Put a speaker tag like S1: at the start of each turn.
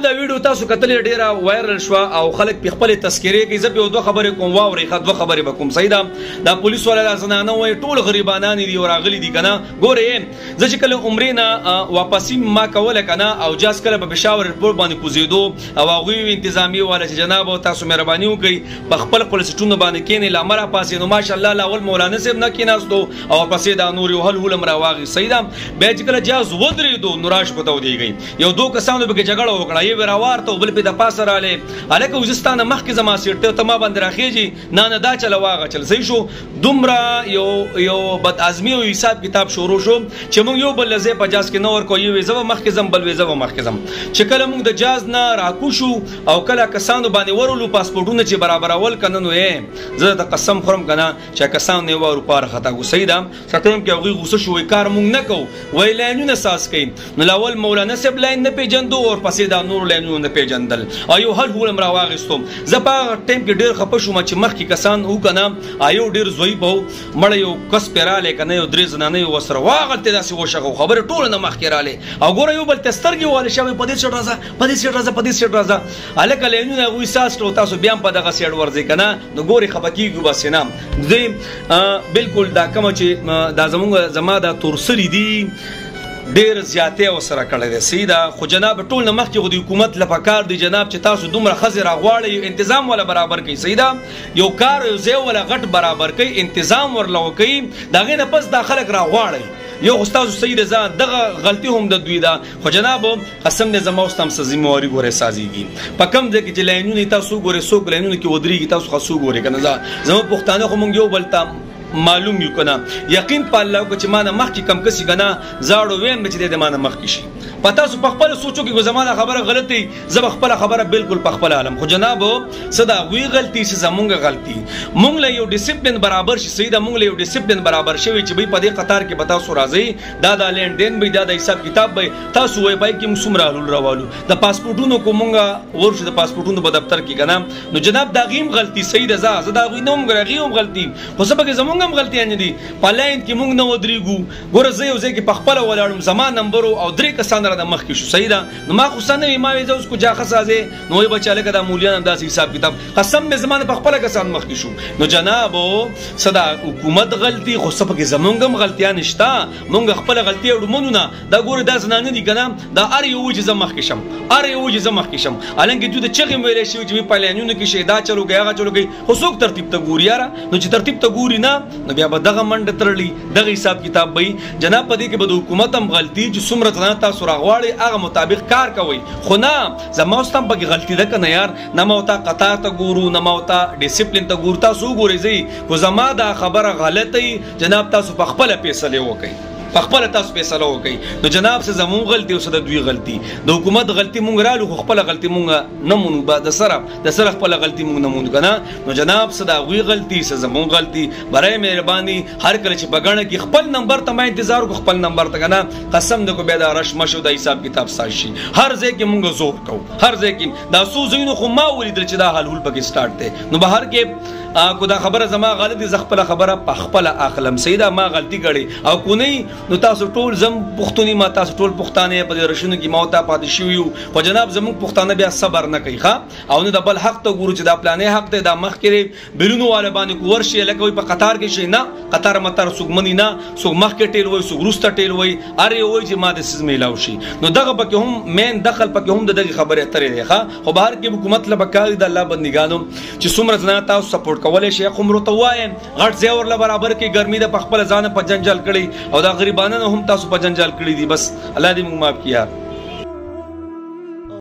S1: دا ویډیو تاسو کتلې ډیره وایرل شو او خلک په خپل تذکرې کې زه په دوه خبرې کوم واوري خدوه خبرې وکم صحیح ده دا پولیس ولا زنانه وای ټول غریبانان دي او راغلي دي کنه ګوره زه چې کله عمرې نه واپسې ما کوله کنه او جاس کله په پېښور رپورټ باندې کوزیدو او هغه انتظامی والا چې جناب تاسو مهرباني وکړئ په خپل سټونه باندې کېنه لامره پاسې نو ماشاءالله لاول مولانا صاحب نه کېناستو او پسې دا نور یو هل مر واغی صحیح ده به چې کله جاز ودرېدو نوراش پتو دیږي یو دوه کسانو به جګړه وکړه یو راوار ته بل په د پاسه رااله الکه وزستانه مخکې زما سیټ ته ما باندې راخېږي نه دا چل واغه چل صحیح شو دومره یو بد ازمی او حساب کتاب شروع شو چې موږ یو بل لزه 50 کې نور کو یو ویزه مخکې زم بل ویزه مخکې زم چې کله موږ د جاز نه راکو شو او کله کسانو باندې ورولو پاسپورتونه چې برابر اول کنه نو زه د قسم خورم کنه چې کسان نه ورو پار خطا کو صحیح ده ستیم کې هغه غوسه شو کار موږ نه کو وای لاینونه ساس کین نو لاول مولانا صاحب لاین نه پیجندو او پسې دا نور لاینونه نه پیجندل ایو هل هولم را واغستم زه په ټیم کې ډیر خپه شوم چې مخکې کسان او کنه ایو ډیر زوی بو مړ یو کس پیراله کنه یو درې زنانه یو وسره واغلته داسې وشغه خبره ټول نه مخکې رااله او ګوره یو بل تسترګي واله شوی په دې څټ راځه الکه لینونه غوي ساس تاسو بیا په دغه سیډ ورځي کنه نو ګوري خپکیږي بس نه دې بالکل دا کوم چې دا زما دا تورسلی دي ډیر زیاته وسره کړی دی سیده خو جناب ټول نه مخکې د حکومت لپاره دی جناب چې تاسو دومره خزر غواړئ تنظیم ولا برابر کوي سیده یو کار یو ځای ولا غټ برابر کوي تنظیم ورلو کوي دغه نه پس داخله را غواړئ یو استاد سید ځان دغه غلطي هم د دوی ده خو جناب قسم دې زما واستم ذمہواری ګوره سازيږي په کم ځکه چې لاینونه تاسو ګوره سوق لاینونه کې ودرېږي تاسو خاصو ګوره کنه زما پښتانه خو مونږ یو بلتا معلوم یو کنه یقین په الله کو چې مانه مخ کې کم کسي کنه زاړو ویم چې د مانه مخ کې شي پتا سو په خپل سوچو کې زمانه خبره غلطي زب خپل خبره بالکل په خپل عالم خو جناب صدا وی غلطي چې زمونږه غلطي مونږ له یو ډیسپلین برابر شي سیده مونږ له یو ډیسپلین برابر شوی چې به په دې قطار کې بتا سو راځي دا لین دین به دا حساب کتاب به تاسو وای پای کې مسوم راوالو د پاسپورتونو کو مونږه ورشه د پاسپورتونو په دفتر کې کنه نو جناب دا غیم غلطي سیده زدا غوي نوم غرغيوم غلطي خو سبا کې زمونږه غلطي نه دي په لاین کې مونږ نه ودرېګو ګوره زه یو ځای کې په خپل ولاړم زما نمبر او درې کسان د مخ کې شو صحیح ده نو ما خو سنوي ما وې اوس کو جا خسازه نو یې بچاله کدا مولیان انداز حساب کتاب قسم مې زمانه په خپل کسان مخ کې شو نو جناب صدا حکومت غلطي خو سبا کې زمونږم غلطیان نشتا مونږ خپل غلطي وډمنو نه دا ګوره دا زنانه دي کنه دا ار یو چې زمخ کې شم ار یو چې زمخ کې شم الانګه دوی د چغې ویلې شي چې په لانونو کې شهدا چلو غیا چلو گئی خو څوک ترتیب ته ګوري یاره نو چې ترتیب ته ګوري نه نو بیا به دغه منډه ترړي دغه حساب کتاب به جناب پدې کې به حکومت هم غلطي چې څومره ځان تاسو راغواړي هغه مطابق کار کوي خو نه زما واستم په غلطي ده کنه یار نه موتا قطار ته ګورو نه موتا ډیسپلین ته ګورو تاسو ګورئ زی خو زما دا خبره غلطي جناب تاسو په خپل فیصله وکړئ په خپل تاسو فیصله وکړئ نو جناب څه زمون غلطي او څه د دوی غلطي د حکومت غلطي مونږ رالو خو خپل غلطي مونږ نه مونږ بعد سره خپل غلطي مونږ نه مونږ کنه نو جناب څه دا غوي غلطي څه زمون غلطي برای مهرباني هر کله چې بغړه کې خپل نمبر ته ما انتظار کو خپل نمبر ته کنه قسم دې کو به دا رش مشو د حساب کتاب ساشي هر ځای کې مونږ زور کو هر ځای کې دا سو زینو خو ما ولیدل چې دا حل پکې سٹارټ دی نو بهر کې کو دا خبره زما غلطي ز خپل خبره په خپل اخلم سیدا ما غلطي کړي او کو نه نو تاسو ټول زم پښتوني ما تاسو ټول پښتانه په رشنو کې موتا پاتې شو خو جناب زموږ پښتانه بیا صبر نه کوي ښا او نه د بل حق ته ګورو چې دا پلانې حق ته دا مخ کې بیرونو والے باندې کو ورشي لکه په قطار کې شي نه قطار متر سګمنی نه سګ مخ کې ټیل وای سګ روسته ټیل وای اره وای چې ما د سیز میلاو شي نو دغه پکې هم مین دخل پکې هم دغه خبره ترې دی ښا خو بهر کې حکومت لبکاري د الله بندګانو چې څومره ځنا تاسو سپورټ کولای شي قوم رتوای غټ ځای ورله برابر کې ګرمي د خپل ځان په جنجال کړي او دا غریبانو هم تاسو په جنجال کړي دي بس الله دې موږ معاف کړي.